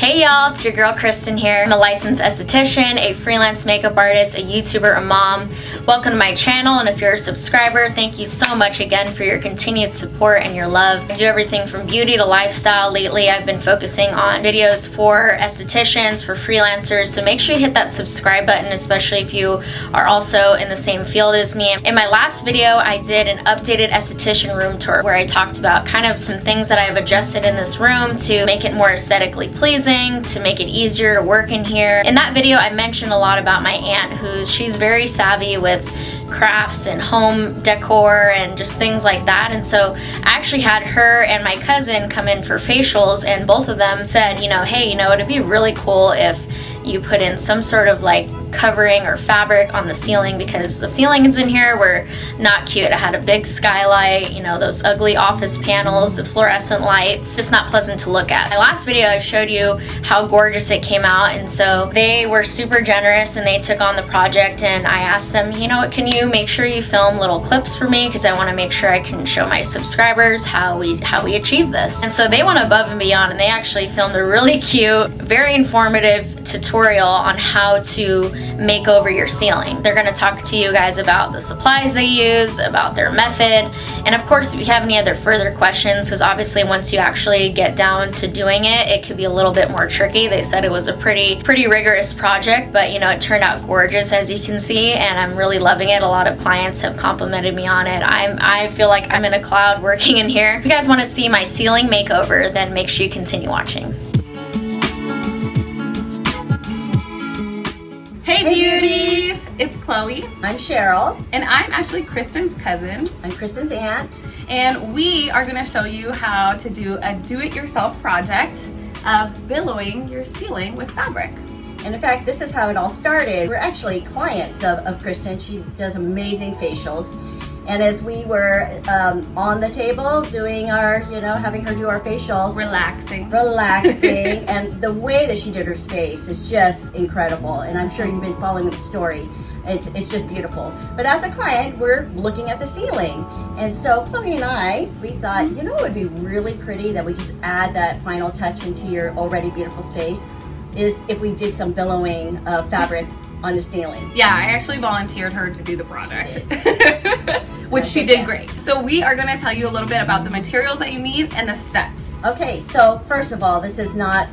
Hey y'all, it's your girl Kristen here. I'm a licensed esthetician, a freelance makeup artist, a YouTuber, a mom. Welcome to my channel, and if you're a subscriber, thank you so much again for your continued support and your love. I do everything from beauty to lifestyle. Lately, I've been focusing on videos for estheticians, for freelancers, so make sure you hit that subscribe button, especially if you are also in the same field as me. In my last video, I did an updated esthetician room tour where I talked about kind of some things that I have adjusted in this room to make it more aesthetically pleasing, to make it easier to work in here. In that video, I mentioned a lot about my aunt, she's very savvy with crafts and home decor and just things like that. And so I actually had her and my cousin come in for facials, and both of them said, hey, it'd be really cool if you put in some sort of like covering or fabric on the ceiling, because the ceilings in here were not cute. I had a big skylight, those ugly office panels, the fluorescent lights, just not pleasant to look at. My last video, I showed you how gorgeous it came out, and so they were super generous and they took on the project, and I asked them, can you make sure you film little clips for me, because I want to make sure I can show my subscribers how we achieve this. And so they went above and beyond, and they actually filmed a really cute, very informative tutorial on how to make over your ceiling. They're going to talk to you guys about the supplies they use, about their method, and of course if you have any other further questions, because obviously once you actually get down to doing it, it could be a little bit more tricky. They said it was a pretty rigorous project, but it turned out gorgeous, as you can see, and I'm really loving it. A lot of clients have complimented me on it. I feel like I'm in a cloud working in here. If you guys want to see my ceiling makeover, then make sure you continue watching. Hey beauties! It's Chloe. I'm Cheryl. And I'm actually Kristen's cousin. I'm Kristen's aunt. And we are going to show you how to do a do-it-yourself project of billowing your ceiling with fabric. And in fact, this is how it all started. We're actually clients of Kristen. She does amazing facials. And as we were on the table doing our, having her do our facial. Relaxing. And the way that she did her space is just incredible. And I'm sure you've been following the story. It's just beautiful. But as a client, we're looking at the ceiling. And so Chloe and we thought, it would be really pretty that we just add that final touch into your already beautiful space, is if we did some billowing of fabric on the ceiling. Yeah, I actually volunteered her to do the project, which she did great. So we are going to tell you a little bit about the materials that you need and the steps. Okay, so first of all, this is not,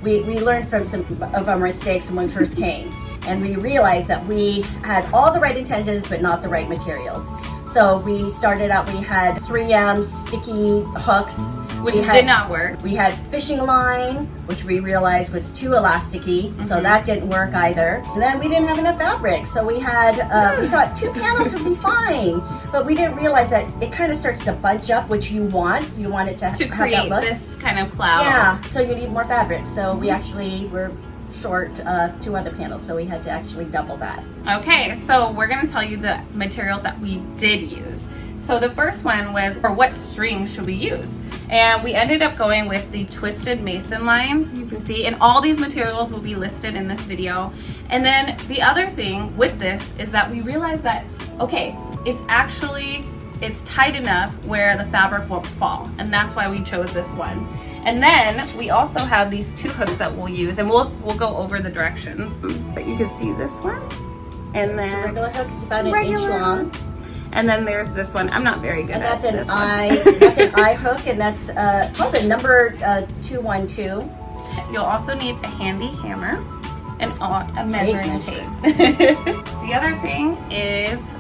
we learned from some of our mistakes when we first came, and we realized that we had all the right intentions but not the right materials. So we started out, we had 3M sticky hooks, which did not work. We had fishing line, which we realized was too elasticy, so that didn't work either. And then we didn't have enough fabric, so we had, we thought 2 panels would be fine, but we didn't realize that it kind of starts to bunch up, which you want. You want it to have create that look. This kind of cloud. Yeah, so you need more fabric. So we actually were short 2 other panels, so we had to actually double that. Okay, so we're going to tell you the materials that we did use. So the first one was, for what string should we use? And we ended up going with the twisted mason line, you can see, and all these materials will be listed in this video. And then the other thing with this is that we realized that, okay, it's tight enough where the fabric won't fall, and that's why we chose this one. And then we also have these 2 hooks that we'll use, and we'll go over the directions. But you can see this one, and then it's a regular hook. It's about an inch long. And then there's this one. I'm not very good at this one. That's an eye hook, and that's called a number 212. You'll also need a handy hammer and a measuring tape. The other thing is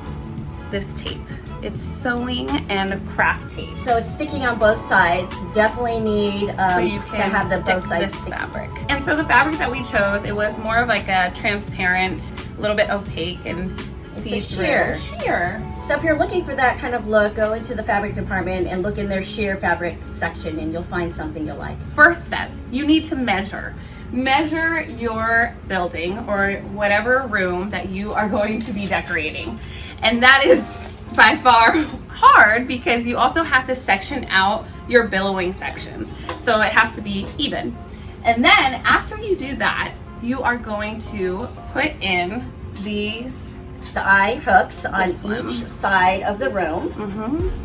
this tape. It's sewing and craft tape. So it's sticking on both sides. Definitely need so you can to have the both sides this fabric. And so the fabric that we chose, it was more of like a transparent, a little bit opaque and see-through. Sheer. So if you're looking for that kind of look, go into the fabric department and look in their sheer fabric section, and you'll find something you'll like. First step, you need to measure. Measure your building or whatever room that you are going to be decorating. And that is by far hard, because you also have to section out your billowing sections. So it has to be even. And then after you do that, you are going to put in the eye hooks on each side of the room.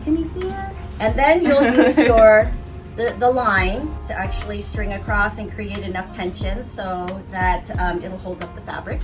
Can you see it? And then you'll use the line to actually string across and create enough tension so that it'll hold up the fabric.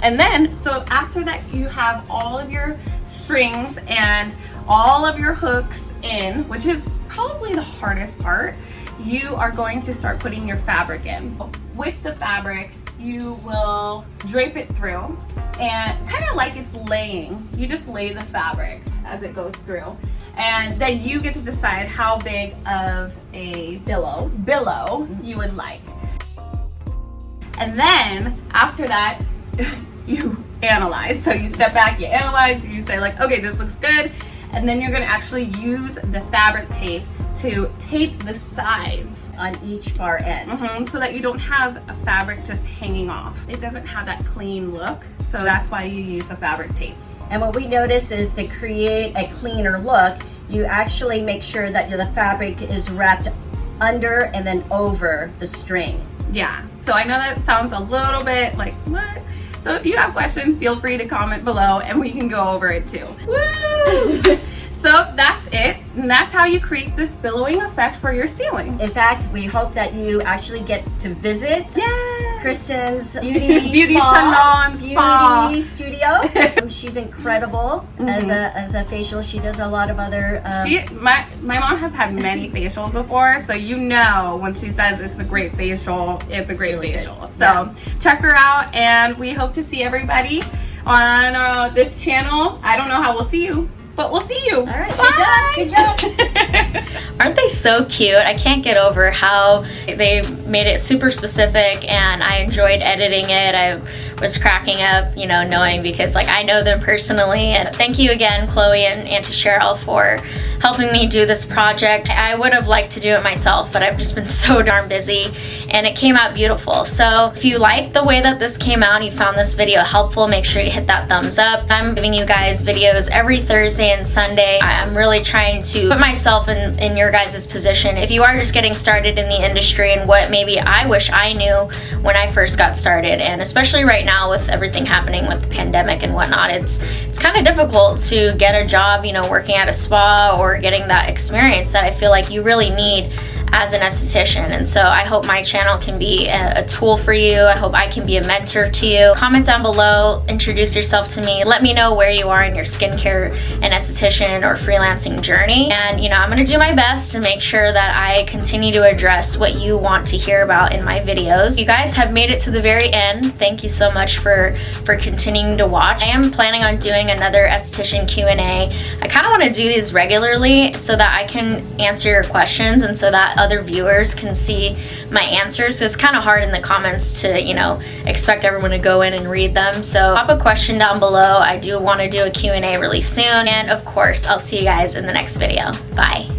And then, so after that, you have all of your strings and all of your hooks in, which is probably the hardest part. You are going to start putting your fabric in. With the fabric, you will drape it through, and kind of like it's laying. You just lay the fabric as it goes through. And then you get to decide how big of a billow you would like. And then after that, you analyze. So you step back, you analyze, you say like, okay, this looks good. And then you're gonna actually use the fabric tape to tape the sides On each far end. so that you don't have a fabric just hanging off. It doesn't have that clean look, so that's why you use the fabric tape. And what we notice is to create a cleaner look, you actually make sure that the fabric is wrapped under and then over the string. Yeah, so I know that sounds a little bit like, what? So if you have questions, feel free to comment below and we can go over it too. Woo! So that's it, and that's how you create this billowing effect for your ceiling. In fact, we hope that you actually get to visit Kristen's Beauty spa, salon, spa. beauty studio. She's incredible as a facial. She does a lot of other. My mom has had many facials before, so you know when she says it's a great facial, it's a great really facial. Good. So check her out, and we hope to see everybody on this channel. I don't know how we'll see you, but we'll see you. All right, bye. good job. Aren't they so cute? I can't get over how they made it super specific, and I enjoyed editing it. I was cracking up, you know, knowing because like I know them personally. And thank you again, Chloe and Auntie Cheryl, for helping me do this project. I would have liked to do it myself, but I've just been so darn busy, and it came out beautiful. So if you like the way that this came out, you found this video helpful, make sure you hit that thumbs up. I'm giving you guys videos every Thursday and Sunday. I'm really trying to put myself in your guys' position. If you are just getting started in the industry, and what maybe I wish I knew when I first got started, and especially right now with everything happening with the pandemic and whatnot, it's kind of difficult to get a job, you know, working at a spa or getting that experience that I feel like you really need as an esthetician. And so I hope my channel can be a tool for you. I hope I can be a mentor to you. Comment down below, introduce yourself to me, let me know where you are in your skincare and esthetician or freelancing journey. And you know, I'm gonna do my best to make sure that I continue to address what you want to hear about in my videos. You guys have made it to the very end. Thank you so much for continuing to watch. I am planning on doing another esthetician Q&A. I kind of want to do these regularly so that I can answer your questions and so that other viewers can see my answers. It's kind of hard in the comments to, you know, expect everyone to go in and read them. So pop a question down below. I do want to do a Q&A really soon. And of course, I'll see you guys in the next video. Bye.